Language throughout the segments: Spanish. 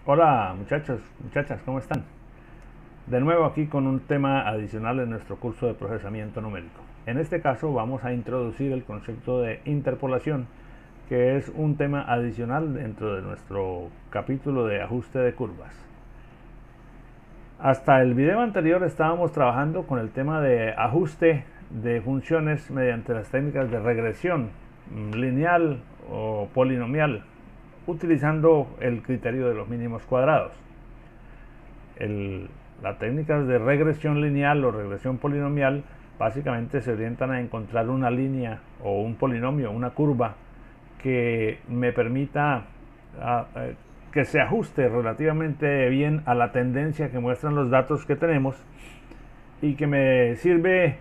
Hola muchachos, muchachas, ¿cómo están? De nuevo aquí con un tema adicional en nuestro curso de procesamiento numérico. En este caso vamos a introducir el concepto de interpolación, que es un tema adicional dentro de nuestro capítulo de ajuste de curvas. Hasta el video anterior estábamos trabajando con el tema de ajuste de funciones mediante las técnicas de regresión lineal o polinomial, utilizando el criterio de los mínimos cuadrados. Las técnicas de regresión lineal o regresión polinomial básicamente se orientan a encontrar una línea o un polinomio, una curva que me permita que se ajuste relativamente bien a la tendencia que muestran los datos que tenemos y que me sirve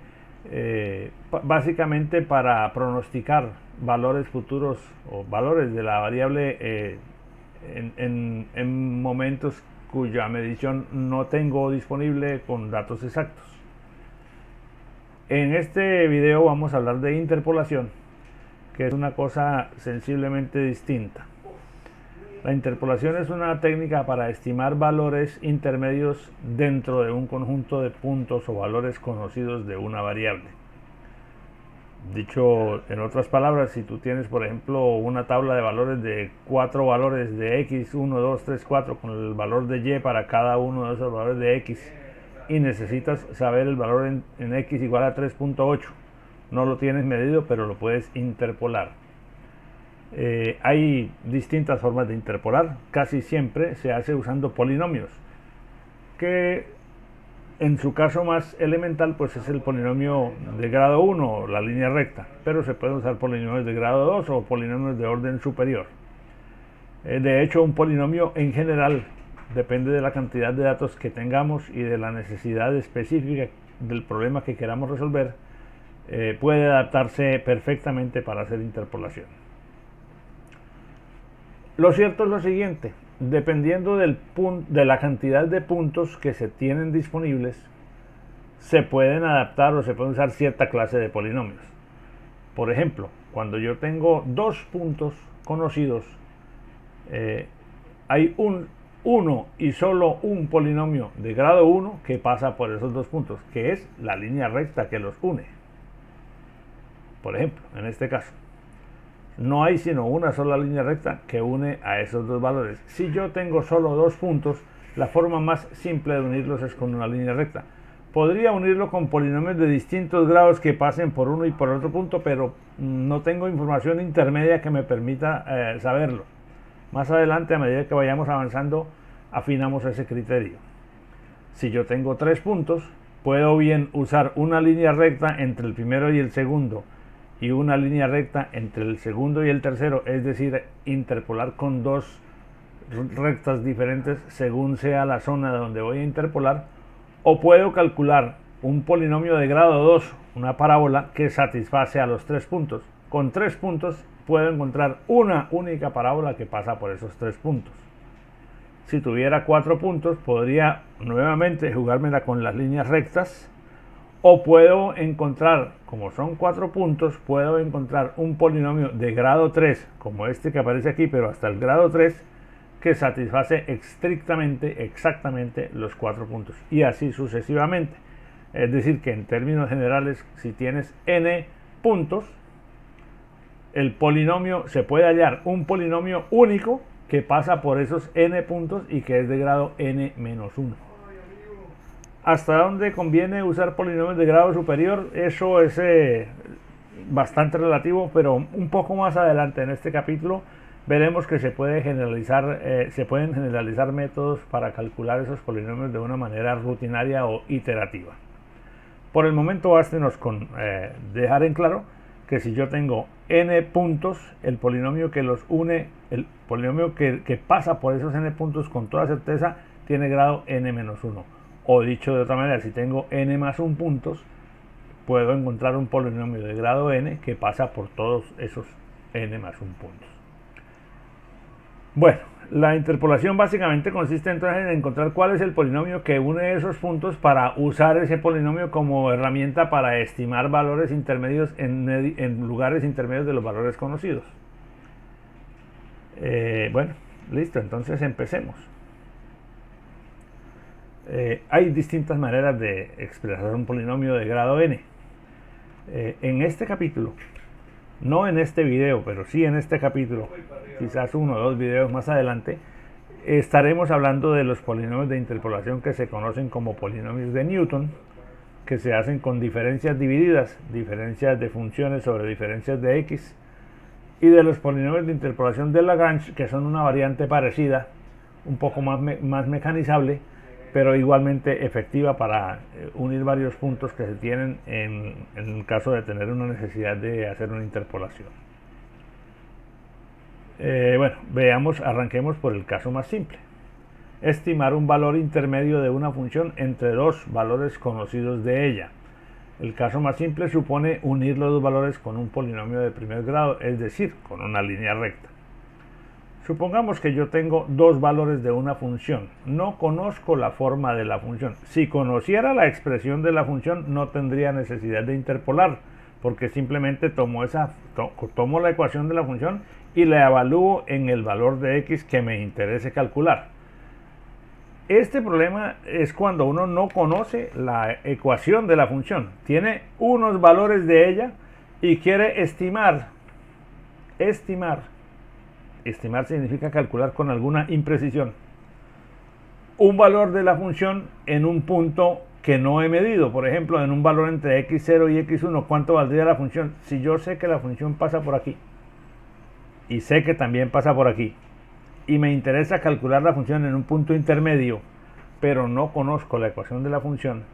básicamente para pronosticar valores futuros o valores de la variable en momentos cuya medición no tengo disponible con datos exactos. En este video vamos a hablar de interpolación, que es una cosa sensiblemente distinta. La interpolación es una técnica para estimar valores intermedios dentro de un conjunto de puntos o valores conocidos de una variable. Dicho en otras palabras, si tú tienes por ejemplo una tabla de valores de 4 valores de x, 1, 2, 3, 4 con el valor de y para cada uno de esos valores de x y necesitas saber el valor en x igual a 3.8, no lo tienes medido pero lo puedes interpolar. Hay distintas formas de interpolar, casi siempre se hace usando polinomios, que en su caso más elemental pues es el polinomio de grado 1, la línea recta, pero se pueden usar polinomios de grado 2 o polinomios de orden superior. De hecho, un polinomio en general depende de la cantidad de datos que tengamos y de la necesidad específica del problema que queramos resolver. Puede adaptarse perfectamente para hacer interpolación. Lo cierto es lo siguiente: dependiendo de la cantidad de puntos que se tienen disponibles, se pueden adaptar o se pueden usar cierta clase de polinomios. Por ejemplo, cuando yo tengo dos puntos conocidos, hay uno y solo un polinomio de grado 1 que pasa por esos dos puntos, que es la línea recta que los une. Por ejemplo, en este caso, no hay sino una sola línea recta que une a esos dos valores. Si yo tengo solo dos puntos, la forma más simple de unirlos es con una línea recta. Podría unirlo con polinomios de distintos grados que pasen por uno y por otro punto, pero no tengo información intermedia que me permita saberlo. Más adelante, a medida que vayamos avanzando, afinamos ese criterio. Si yo tengo tres puntos, puedo bien usar una línea recta entre el primero y el segundo y una línea recta entre el segundo y el tercero, es decir, interpolar con dos rectas diferentes según sea la zona donde voy a interpolar, o puedo calcular un polinomio de grado 2, una parábola que satisface a los tres puntos. Con tres puntos puedo encontrar una única parábola que pasa por esos tres puntos. Si tuviera 4 puntos, podría nuevamente jugármela con las líneas rectas, o puedo encontrar, como son 4 puntos, puedo encontrar un polinomio de grado 3, como este que aparece aquí, pero hasta el grado 3, que satisface estrictamente, exactamente los 4 puntos, y así sucesivamente. Es decir, que en términos generales, si tienes n puntos, el polinomio se puede hallar un polinomio único que pasa por esos n puntos y que es de grado n-1. ¿Hasta dónde conviene usar polinomios de grado superior? Eso es bastante relativo, pero un poco más adelante en este capítulo veremos que se pueden generalizar métodos para calcular esos polinomios de una manera rutinaria o iterativa. Por el momento bástenos con dejar en claro que si yo tengo n puntos, el polinomio que los une, el polinomio que pasa por esos n puntos con toda certeza tiene grado n-1. O dicho de otra manera, si tengo n más 1 puntos, puedo encontrar un polinomio de grado n que pasa por todos esos n más 1 puntos. Bueno, la interpolación básicamente consiste entonces en encontrar cuál es el polinomio que une esos puntos para usar ese polinomio como herramienta para estimar valores intermedios en lugares intermedios de los valores conocidos. Bueno, listo, entonces empecemos. hay distintas maneras de expresar un polinomio de grado n. En este capítulo, no en este video, pero sí en este capítulo, quizás uno o dos videos más adelante, estaremos hablando de los polinomios de interpolación que se conocen como polinomios de Newton, que se hacen con diferencias divididas, diferencias de funciones sobre diferencias de x, y de los polinomios de interpolación de Lagrange, que son una variante parecida, un poco más mecanizable, pero igualmente efectiva para unir varios puntos que se tienen en el caso de tener una necesidad de hacer una interpolación. Bueno, arranquemos por el caso más simple. Estimar un valor intermedio de una función entre dos valores conocidos de ella. El caso más simple supone unir los dos valores con un polinomio de primer grado, es decir, con una línea recta. Supongamos que yo tengo dos valores de una función. No conozco la forma de la función. Si conociera la expresión de la función, no tendría necesidad de interpolar, porque simplemente tomo la ecuación de la función y la evalúo en el valor de x que me interese calcular. Este problema es cuando uno no conoce la ecuación de la función. Tiene unos valores de ella y quiere estimar. Estimar significa calcular con alguna imprecisión un valor de la función en un punto que no he medido. Por ejemplo, en un valor entre x0 y x1, ¿cuánto valdría la función? Si yo sé que la función pasa por aquí y sé que también pasa por aquí, y me interesa calcular la función en un punto intermedio, pero no conozco la ecuación de la función,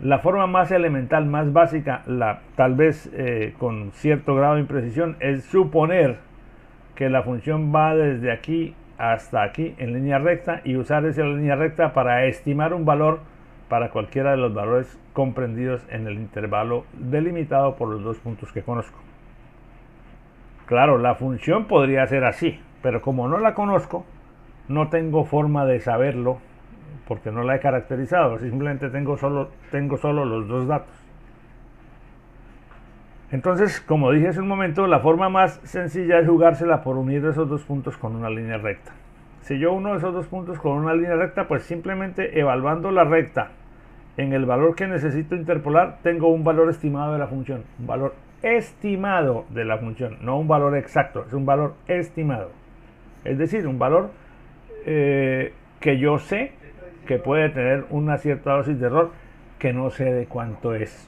la forma más elemental, más básica, tal vez con cierto grado de imprecisión, es suponer que la función va desde aquí hasta aquí en línea recta y usar esa línea recta para estimar un valor para cualquiera de los valores comprendidos en el intervalo delimitado por los dos puntos que conozco. Claro, la función podría ser así, pero como no la conozco, no tengo forma de saberlo porque no la he caracterizado, simplemente tengo solo los dos datos. Entonces, como dije hace un momento, la forma más sencilla es jugársela por unir esos dos puntos con una línea recta. Si yo uno esos dos puntos con una línea recta, pues simplemente evaluando la recta en el valor que necesito interpolar, tengo un valor estimado de la función. Un valor estimado de la función, no un valor exacto, es un valor estimado. Es decir, un valor que yo sé que puede tener una cierta dosis de error que no sé de cuánto es.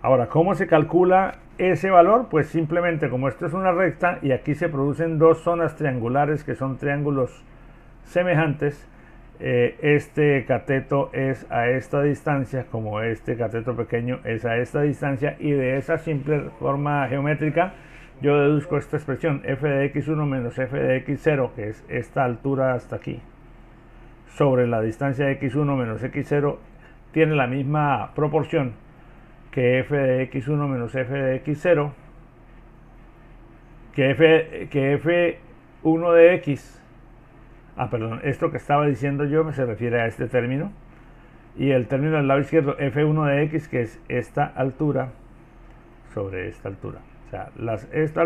Ahora, ¿cómo se calcula ese valor? Pues simplemente, como esto es una recta y aquí se producen dos zonas triangulares que son triángulos semejantes, este cateto es a esta distancia, como este cateto pequeño es a esta distancia, y de esa simple forma geométrica yo deduzco esta expresión f de x1 menos f de x0, que es esta altura hasta aquí, sobre la distancia de x1 menos x0, tiene la misma proporción que f de x1 menos f de x0, que f1 de x, perdón, esto que estaba diciendo yo se refiere a este término, y el término del lado izquierdo, f1 de x, que es esta altura sobre esta altura. O sea, esta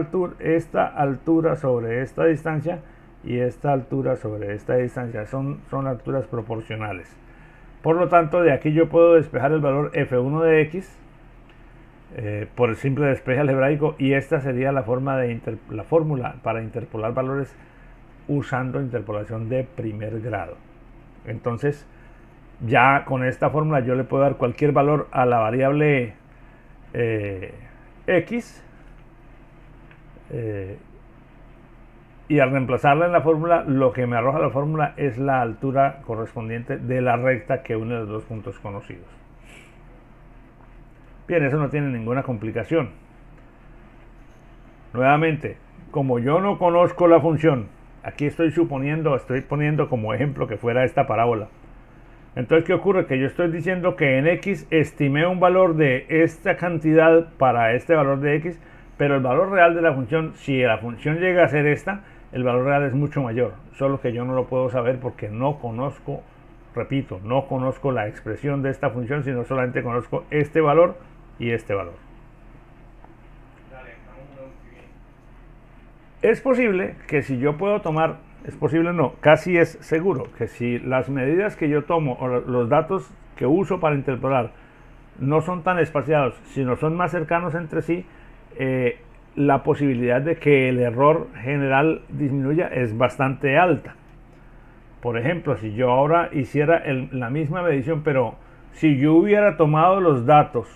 altura sobre esta distancia y esta altura sobre esta distancia son alturas proporcionales. Por lo tanto, de aquí yo puedo despejar el valor f1 de x por el simple despeje algebraico, y esta sería la fórmula para interpolar valores usando interpolación de primer grado. Entonces, ya con esta fórmula yo le puedo dar cualquier valor a la variable x, y al reemplazarla en la fórmula, lo que me arroja la fórmula es la altura correspondiente de la recta que une los dos puntos conocidos. Bien, eso no tiene ninguna complicación. Nuevamente, como yo no conozco la función, aquí estoy poniendo como ejemplo que fuera esta parábola. Entonces, ¿qué ocurre? Que yo estoy diciendo que en x estimé un valor de esta cantidad para este valor de x, pero el valor real de la función, si la función llega a ser esta, el valor real es mucho mayor, solo que yo no lo puedo saber porque no conozco, repito, no conozco la expresión de esta función, sino solamente conozco este valor y este valor. Es posible que si yo puedo tomar es posible no, casi es seguro que si las medidas que yo tomo o los datos que uso para interpolar no son tan espaciados, sino son más cercanos entre sí, la posibilidad de que el error general disminuya es bastante alta. Por ejemplo, si yo ahora hiciera la misma medición, pero si yo hubiera tomado los datos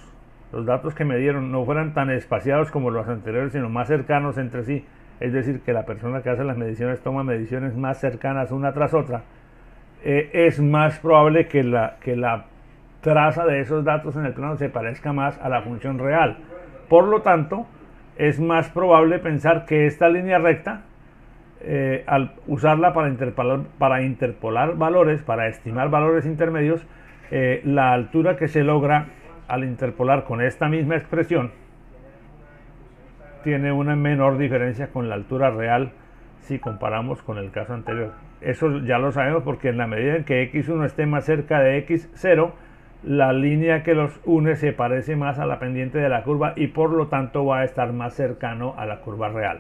que me dieron no fueran tan espaciados como los anteriores, sino más cercanos entre sí, es decir, que la persona que hace las mediciones toma mediciones más cercanas una tras otra, es más probable que la traza de esos datos en el plano se parezca más a la función real. Por lo tanto, es más probable pensar que esta línea recta, al usarla para interpolar valores, para estimar valores intermedios, la altura que se logra al interpolar con esta misma expresión tiene una menor diferencia con la altura real si comparamos con el caso anterior. Eso ya lo sabemos porque en la medida en que x1 esté más cerca de x0, la línea que los une se parece más a la pendiente de la curva y por lo tanto va a estar más cercano a la curva real.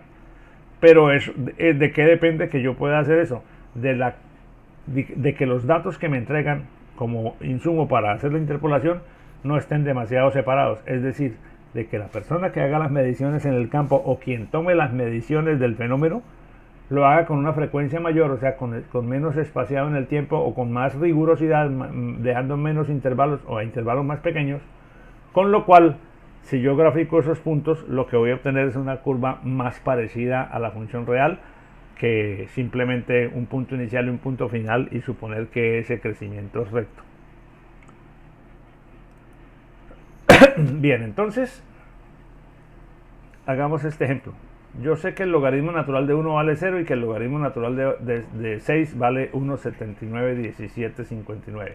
Pero ¿de qué depende que yo pueda hacer eso? De que los datos que me entregan como insumo para hacer la interpolación no estén demasiado separados. Es decir, de que la persona que haga las mediciones en el campo o quien tome las mediciones del fenómeno lo haga con una frecuencia mayor, o sea, con menos espaciado en el tiempo o con más rigurosidad, dejando menos intervalos o a intervalos más pequeños, con lo cual, si yo grafico esos puntos, lo que voy a obtener es una curva más parecida a la función real que simplemente un punto inicial y un punto final y suponer que ese crecimiento es recto. Bien, entonces, hagamos este ejemplo. Yo sé que el logaritmo natural de 1 vale 0 y que el logaritmo natural de 6 vale 1,791759.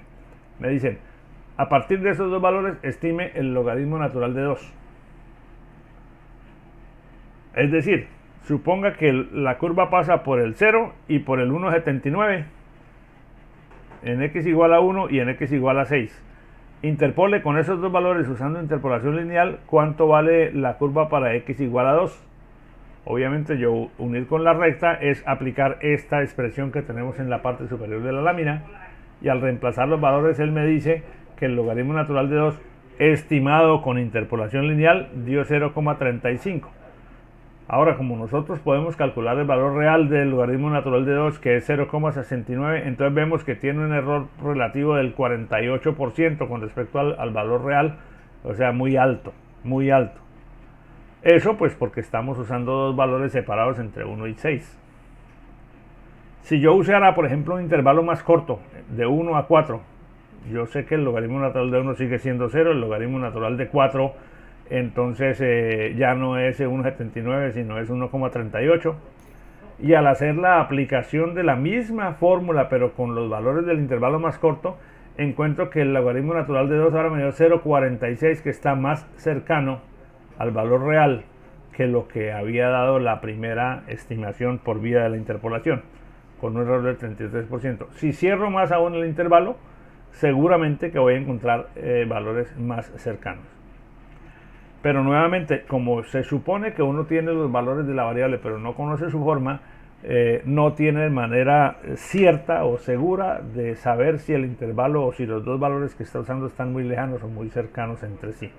Me dicen, a partir de esos dos valores, estime el logaritmo natural de 2. Es decir, suponga que la curva pasa por el 0 y por el 1,79 en x igual a 1 y en x igual a 6. Interpole con esos dos valores usando interpolación lineal cuánto vale la curva para x igual a 2. Obviamente yo unir con la recta es aplicar esta expresión que tenemos en la parte superior de la lámina y al reemplazar los valores él me dice que el logaritmo natural de 2 estimado con interpolación lineal dio 0,35. Ahora, como nosotros podemos calcular el valor real del logaritmo natural de 2 que es 0,69, entonces vemos que tiene un error relativo del 48% con respecto al valor real, o sea, muy alto, muy alto. Eso pues porque estamos usando dos valores separados entre 1 y 6. Si yo usara, por ejemplo, un intervalo más corto, de 1 a 4, yo sé que el logaritmo natural de 1 sigue siendo 0, el logaritmo natural de 4, entonces ya no es 1,79, sino es 1,38. Y al hacer la aplicación de la misma fórmula, pero con los valores del intervalo más corto, encuentro que el logaritmo natural de 2 ahora me dio 0,46, que está más cercano al valor real que lo que había dado la primera estimación por vía de la interpolación, con un error del 33%. Si cierro más aún el intervalo, seguramente que voy a encontrar valores más cercanos. Pero nuevamente, como se supone que uno tiene los valores de la variable pero no conoce su forma, no tiene manera cierta o segura de saber si el intervalo o si los dos valores que está usando están muy lejanos o muy cercanos entre sí.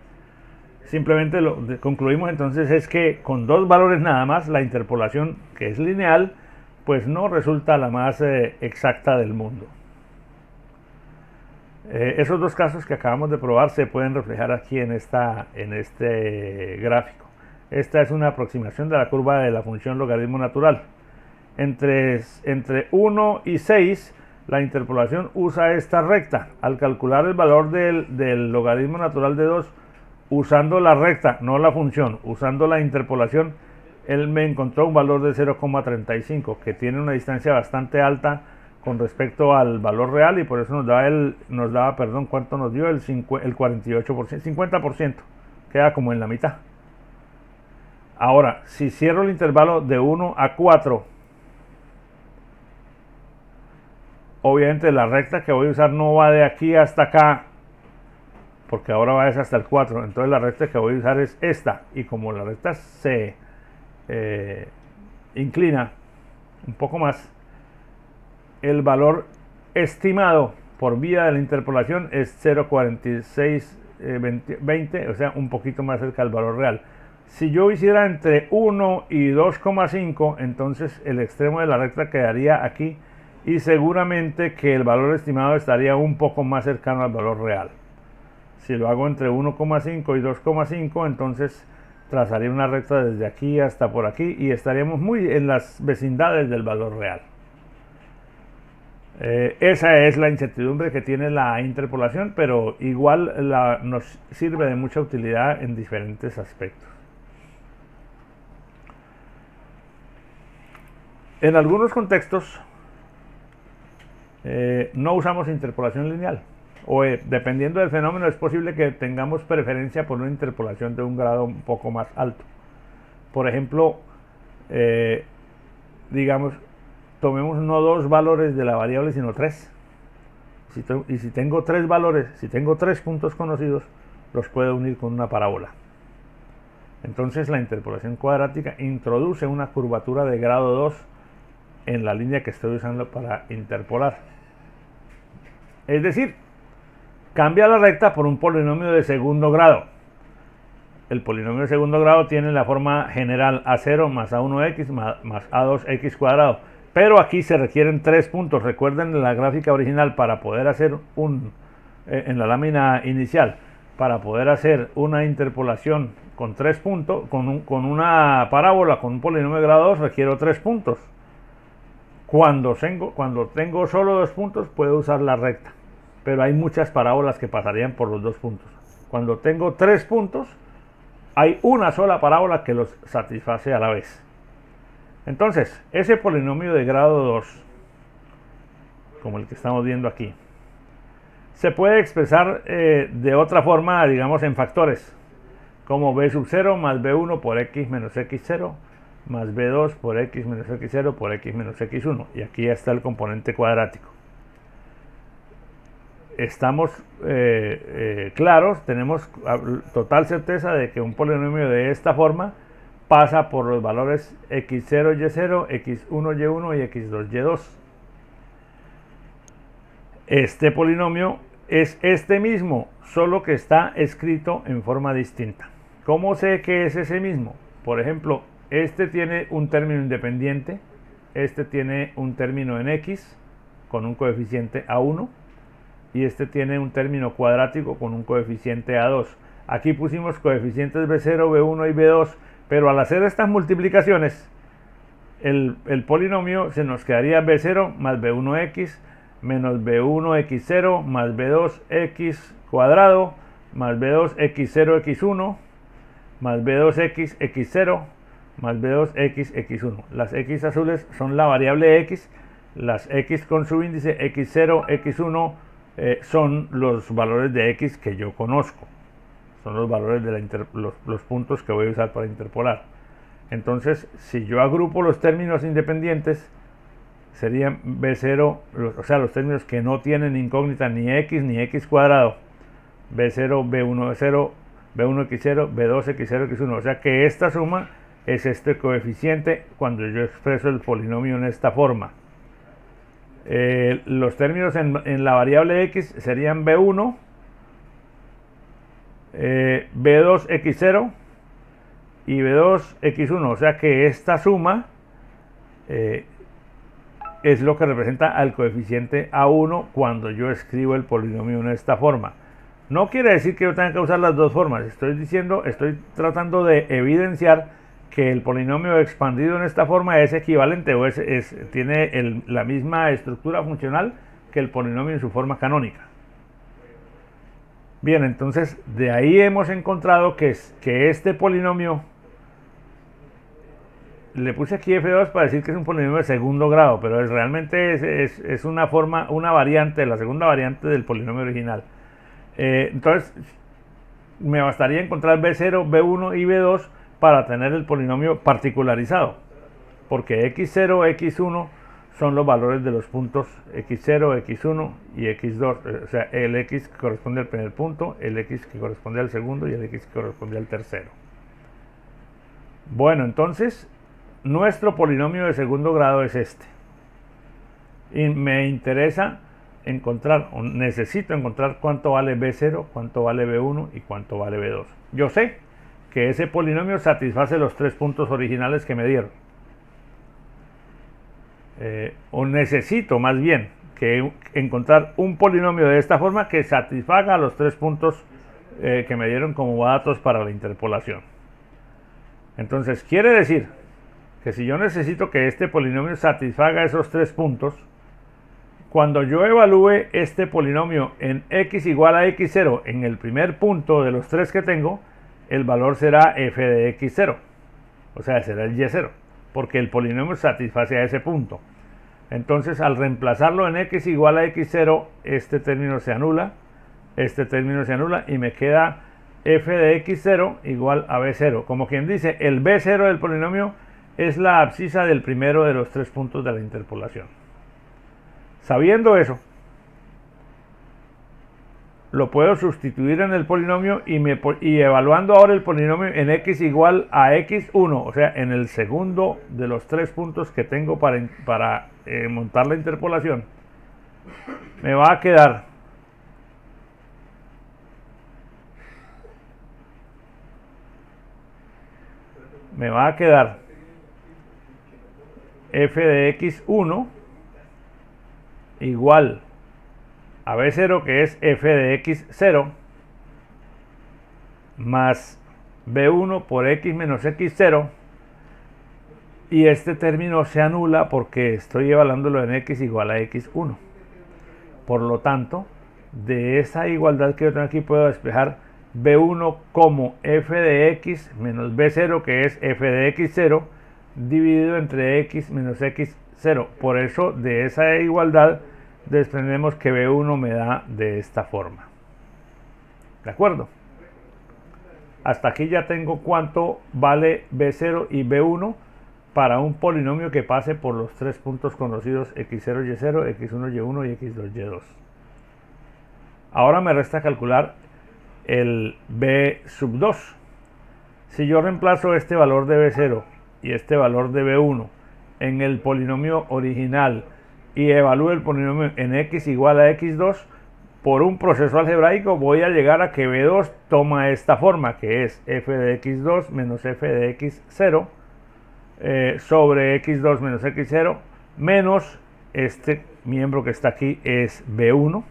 Simplemente lo concluimos entonces es que con dos valores nada más la interpolación, que es lineal, pues no resulta la más exacta del mundo. Esos dos casos que acabamos de probar se pueden reflejar aquí en este gráfico. Esta es una aproximación de la curva de la función logaritmo natural. Entre 1 y 6 la interpolación usa esta recta. Al calcular el valor del logaritmo natural de 2 usando la recta, no la función, usando la interpolación, él me encontró un valor de 0,35, que tiene una distancia bastante alta con respecto al valor real y por eso nos daba, ¿cuánto nos dio? El 48%, 50%, queda como en la mitad. Ahora, si cierro el intervalo de 1 a 4, obviamente la recta que voy a usar no va de aquí hasta acá, porque ahora va hasta el 4, entonces la recta que voy a usar es esta, y como la recta se inclina un poco más, el valor estimado por vía de la interpolación es 0,4620, o sea, un poquito más cerca del valor real. Si yo hiciera entre 1 y 2,5, entonces el extremo de la recta quedaría aquí y seguramente que el valor estimado estaría un poco más cercano al valor real. Si lo hago entre 1,5 y 2,5, entonces trazaría una recta desde aquí hasta por aquí y estaríamos muy en las vecindades del valor real. Esa es la incertidumbre que tiene la interpolación, pero igual nos sirve de mucha utilidad en diferentes aspectos. En algunos contextos no usamos interpolación lineal, o dependiendo del fenómeno es posible que tengamos preferencia por una interpolación de un grado un poco más alto. Por ejemplo, digamos, tomemos no 2 valores de la variable, sino 3. Y si tengo 3 valores, si tengo 3 puntos conocidos, los puedo unir con una parábola. Entonces la interpolación cuadrática introduce una curvatura de grado 2 en la línea que estoy usando para interpolar. Es decir, cambia la recta por un polinomio de segundo grado. El polinomio de segundo grado tiene la forma general a0 más a1x más a2x cuadrado. Pero aquí se requieren 3 puntos. Recuerden la gráfica original, para poder hacer en la lámina inicial, para poder hacer una interpolación con 3 puntos, con una parábola con un polinomio de grado 2, requiero 3 puntos. Cuando tengo solo 2 puntos, puedo usar la recta, pero hay muchas parábolas que pasarían por los 2 puntos. Cuando tengo 3 puntos, hay una sola parábola que los satisface a la vez. Entonces, ese polinomio de grado 2, como el que estamos viendo aquí, se puede expresar de otra forma, digamos en factores, como b sub 0 más b1 por x menos x0 más b2 por x menos x0 por x menos x1. Y aquí ya está el componente cuadrático. Estamos claros, tenemos total certeza de que un polinomio de esta forma pasa por los valores x0, y0, x1, y1 y x2, y2. Este polinomio es este mismo, solo que está escrito en forma distinta. ¿Cómo sé que es ese mismo? Por ejemplo, este tiene un término independiente, este tiene un término en x con un coeficiente a1 y este tiene un término cuadrático con un coeficiente a2. Aquí pusimos coeficientes b0, b1 y b2, pero al hacer estas multiplicaciones, el polinomio se nos quedaría b0 más b1x menos b1x0 más b2x cuadrado más b2x0 x1 más b2x x0 más b2x x1. Las x azules son la variable x, las x con su índice x0, x1 son los valores de x que yo conozco. Son los valores de los puntos que voy a usar para interpolar. Entonces, si yo agrupo los términos independientes, serían b0, o sea, los términos que no tienen incógnita ni x cuadrado, b0, b1x0, b2x0, x1. O sea que esta suma es este coeficiente cuando yo expreso el polinomio en esta forma. Los términos en la variable x serían b1, b2x0 y b2x1, o sea que esta suma es lo que representa al coeficiente a1 cuando yo escribo el polinomio en esta forma. No quiere decir que yo tenga que usar las dos formas, estoy tratando de evidenciar que el polinomio expandido en esta forma es equivalente o tiene la misma estructura funcional que el polinomio en su forma canónica. Bien, entonces de ahí hemos encontrado que este polinomio, le puse aquí f2 para decir que es un polinomio de segundo grado, pero realmente es una variante, la segunda variante del polinomio original. Entonces me bastaría encontrar b0, b1 y b2 para tener el polinomio particularizado, porque x0, x1 son los valores de los puntos x0, x1 y x2, o sea, el x que corresponde al primer punto, el x que corresponde al segundo y el x que corresponde al tercero. Bueno, entonces nuestro polinomio de segundo grado es este. y me interesa encontrar, o necesito encontrar cuánto vale B0, cuánto vale B1 y cuánto vale B2. Yo sé que ese polinomio satisface los 3 puntos originales que me dieron. O necesito más bien que encontrar un polinomio de esta forma que satisfaga los 3 puntos que me dieron como datos para la interpolación. Entonces quiere decir que si yo necesito que este polinomio satisfaga esos 3 puntos, cuando yo evalúe este polinomio en x igual a x0 en el primer punto de los 3 que tengo, el valor será f de x0, o sea, será el y0, porque el polinomio satisface a ese punto. Entonces, al reemplazarlo en x igual a x0, este término se anula, y me queda f de x0 igual a b0. Como quien dice, el b0 del polinomio es la abscisa del primero de los 3 puntos de la interpolación. Sabiendo eso, lo puedo sustituir en el polinomio y evaluando ahora el polinomio en x igual a x1, o sea, en el segundo de los 3 puntos que tengo para montar la interpolación, me va a quedar f de x1 igual a b0, que es f de x0, más b1 por x menos x0, y este término se anula porque estoy evaluándolo en x igual a x1. Por lo tanto, de esa igualdad que yo tengo aquí puedo despejar b1 como f de x menos b0, que es f de x0, dividido entre x menos x0. Por eso, de esa igualdad desprendemos que b1 me da de esta forma. ¿De acuerdo? Hasta aquí ya tengo cuánto vale b0 y b1 para un polinomio que pase por los 3 puntos conocidos x0, y0, x1, y1 y x2, y2. Ahora me resta calcular el b sub 2. Si yo reemplazo este valor de b0 y este valor de b1 en el polinomio original y evalúo el polinomio en x igual a x2, por un proceso algebraico voy a llegar a que b2 toma esta forma, que es f de x2 menos f de x0 sobre x2 menos x0 menos este miembro que está aquí es b1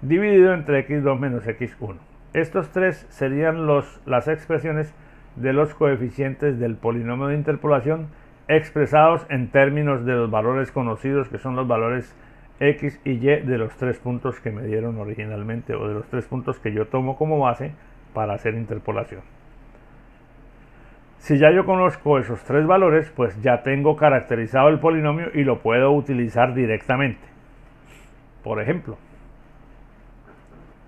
dividido entre x2 menos x1. Estos tres serían las expresiones de los coeficientes del polinomio de interpolación expresados en términos de los valores conocidos, que son los valores x y y de los 3 puntos que me dieron originalmente, o de los 3 puntos que yo tomo como base para hacer interpolación. Si ya yo conozco esos 3 valores, pues ya tengo caracterizado el polinomio y lo puedo utilizar directamente. Por ejemplo,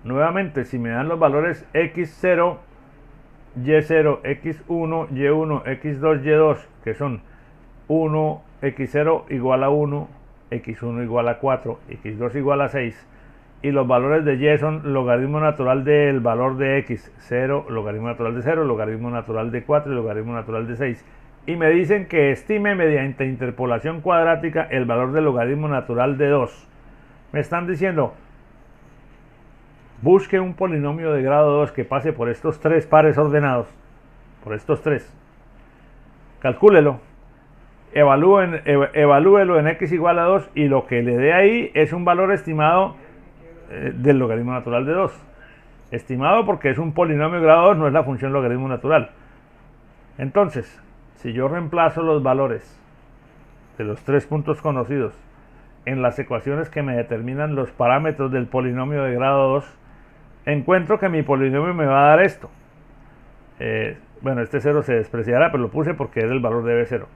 nuevamente, si me dan los valores x0, y0, x1, y1, x2, y2, que son 1, x0 igual a 1, x1 igual a 4, x2 igual a 6, y los valores de y son logaritmo natural del valor de x, 0, logaritmo natural de 0, logaritmo natural de 4 y logaritmo natural de 6. Y me dicen que estime mediante interpolación cuadrática el valor del logaritmo natural de 2. Me están diciendo, busque un polinomio de grado 2 que pase por estos 3 pares ordenados, por estos 3. Calcúlelo. Evalúelo en x igual a 2 y lo que le dé ahí es un valor estimado del logaritmo natural de 2. Estimado porque es un polinomio de grado 2, no es la función logaritmo natural. Entonces, si yo reemplazo los valores de los 3 puntos conocidos en las ecuaciones que me determinan los parámetros del polinomio de grado 2, encuentro que mi polinomio me va a dar esto. Bueno, este 0 se despreciará, pero lo puse porque era el valor de b0.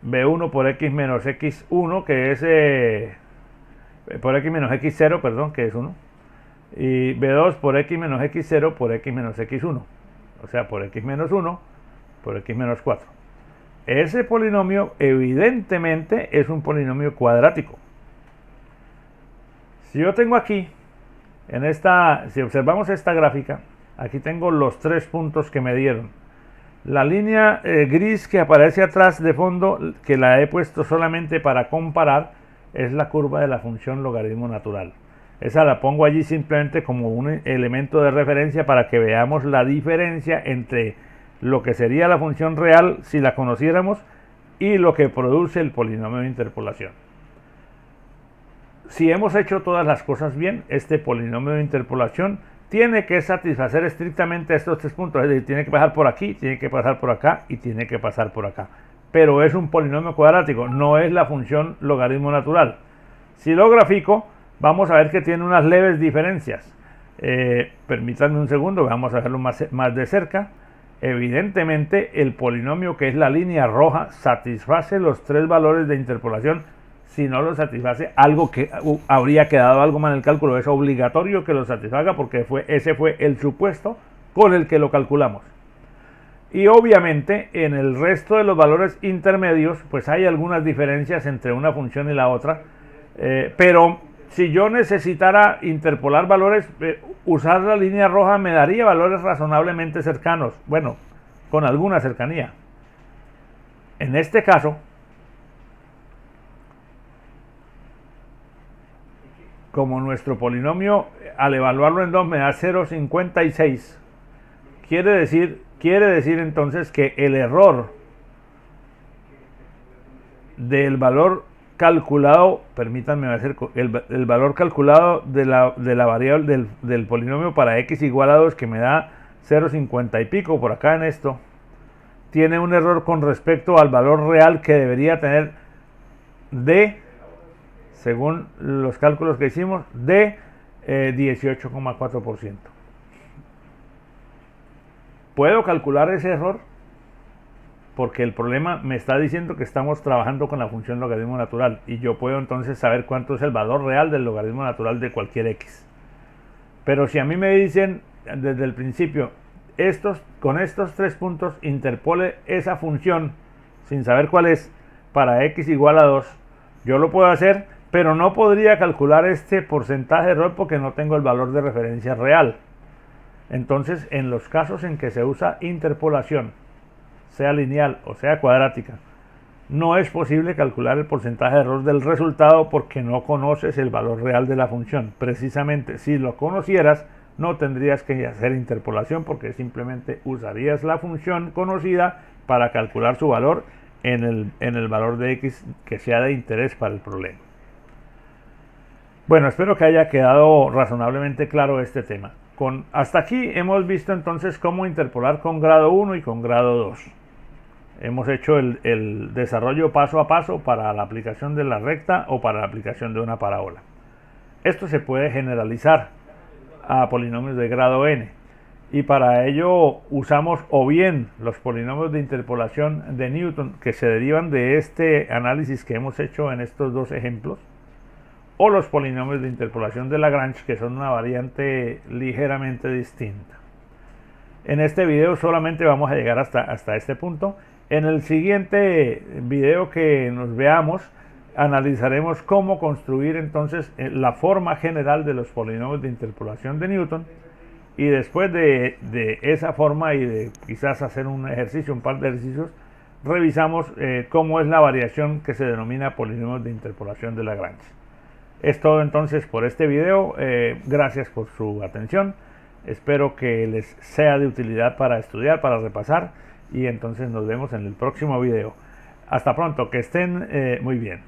b1 por x menos x1, que es por x menos x0, perdón, que es 1, y b2 por x menos x0 por x menos x1, o sea, por x menos 1 por x menos 4. Ese polinomio evidentemente es un polinomio cuadrático. Si yo tengo aquí, si observamos esta gráfica, aquí tengo los 3 puntos que me dieron. La línea gris que aparece atrás de fondo, que la he puesto solamente para comparar, es la curva de la función logaritmo natural. Esa la pongo allí simplemente como un elemento de referencia para que veamos la diferencia entre lo que sería la función real si la conociéramos y lo que produce el polinomio de interpolación. Si hemos hecho todas las cosas bien, este polinomio de interpolación tiene que satisfacer estrictamente estos tres puntos, es decir, tiene que pasar por aquí, tiene que pasar por acá y tiene que pasar por acá. Pero es un polinomio cuadrático, no es la función logaritmo natural. Si lo grafico, vamos a ver que tiene unas leves diferencias. Permítanme un segundo, vamos a verlo más de cerca. Evidentemente, el polinomio que es la línea roja satisface los tres valores de interpolación. Si no lo satisface, algo que habría quedado algo mal en el cálculo. Es obligatorio que lo satisfaga porque ese fue el supuesto con el que lo calculamos. Y obviamente en el resto de los valores intermedios pues hay algunas diferencias entre una función y la otra, pero si yo necesitara interpolar valores, usar la línea roja me daría valores razonablemente cercanos, bueno, con alguna cercanía. En este caso, como nuestro polinomio al evaluarlo en 2 me da 0,56, quiere decir entonces que el error del valor calculado, permítanme hacer el valor calculado de la variable del polinomio para x igual a 2, que me da 0,50 y pico por acá en esto, tiene un error con respecto al valor real que debería tener de, según los cálculos que hicimos, de 18,4%. ¿Puedo calcular ese error? Porque el problema me está diciendo que estamos trabajando con la función logaritmo natural y yo puedo entonces saber cuánto es el valor real del logaritmo natural de cualquier x. Pero si a mí me dicen desde el principio, con estos tres puntos interpole esa función sin saber cuál es para x igual a 2, yo lo puedo hacer, pero no podría calcular este porcentaje de error porque no tengo el valor de referencia real. Entonces, en los casos en que se usa interpolación, sea lineal o sea cuadrática, no es posible calcular el porcentaje de error del resultado porque no conoces el valor real de la función. Precisamente, si lo conocieras, no tendrías que hacer interpolación porque simplemente usarías la función conocida para calcular su valor en el valor de x que sea de interés para el problema. Bueno, espero que haya quedado razonablemente claro este tema. Hasta aquí hemos visto entonces cómo interpolar con grado 1 y con grado 2. Hemos hecho el desarrollo paso a paso para la aplicación de la recta o para la aplicación de una parábola. Esto se puede generalizar a polinomios de grado n y para ello usamos o bien los polinomios de interpolación de Newton que se derivan de este análisis que hemos hecho en estos dos ejemplos, o los polinomios de interpolación de Lagrange, que son una variante ligeramente distinta. En este video solamente vamos a llegar hasta este punto. En el siguiente video que nos veamos, analizaremos cómo construir entonces la forma general de los polinomios de interpolación de Newton, y después de esa forma y de quizás hacer un par de ejercicios, revisamos cómo es la variación que se denomina polinomios de interpolación de Lagrange. Es todo entonces por este video. Gracias por su atención. Espero que les sea de utilidad para estudiar, para repasar, y entonces nos vemos en el próximo video. Hasta pronto, que estén muy bien.